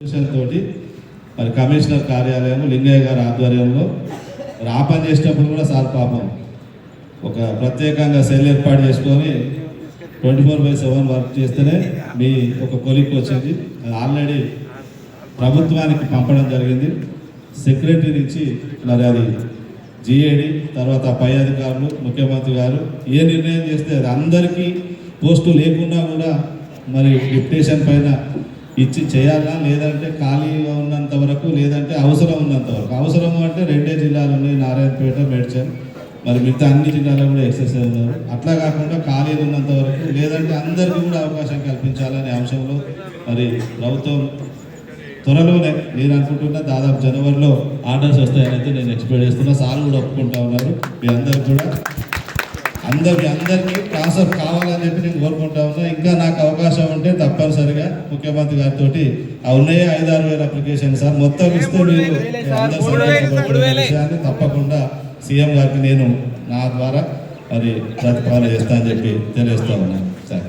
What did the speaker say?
తోటి మరి కమిషనర్ కార్యాలయం లింగయ్య గారి ఆధ్వర్యంలో పని చేసేటప్పుడు కూడా సార్ పాపం ఒక ప్రత్యేకంగా సెల్ ఏర్పాటు చేసుకొని 24/7 వర్క్ చేస్తేనే మీ ఒక కొలిక్ వచ్చింది. అది ఆల్రెడీ ప్రభుత్వానికి పంపడం జరిగింది. సెక్రటరీ నుంచి మరి అది జిఏడి తర్వాత పై అధికారులు ముఖ్యమంత్రి గారు ఏ నిర్ణయం చేస్తే అది అందరికీ పోస్టు లేకున్నా కూడా మరి డిప్యుటేషన్ పైన ఇచ్చి చేయాలా, లేదంటే ఖాళీగా ఉన్నంత వరకు, లేదంటే అవసరం ఉన్నంత వరకు. అవసరం అంటే 2 జిల్లాలు ఉన్నాయి, నారాయణపేట, మేడ్చల్, మరి మిగతా అన్ని జిల్లాలో కూడా ఎక్సెసైజ్ ఉన్నారు. అట్లా కాకుండా ఖాళీగా ఉన్నంత వరకు, లేదంటే అందరికీ కూడా అవకాశం కల్పించాలనే అంశంలో మరి ప్రభుత్వం త్వరలోనే నేను అనుకుంటున్నా దాదాపు జనవరిలో ఆర్డర్స్ వస్తాయని అయితే నేను ఎక్స్పెక్ట్ చేస్తున్నా. సార్ కూడా ఒప్పుకుంటా ఉన్నారు. మీ అందరికి కూడా అందరికీ ట్రాన్స్ఫర్ కావాలని చెప్పి నేను కోరుకుంటా ఉన్నా. ఇంకా నాకు అవకాశం ఉంటే తప్పనిసరిగా ముఖ్యమంత్రి గారితో ఉన్నాయే 5-6 వేల అప్లికేషన్ సార్ మొత్తం ఇస్తే మీరు విషయాన్ని తప్పకుండా సీఎం గారికి నేను నా ద్వారా మరి ప్రతిపాదన చేస్తా అని చెప్పి తెలియజేస్తా ఉన్నాను సార్.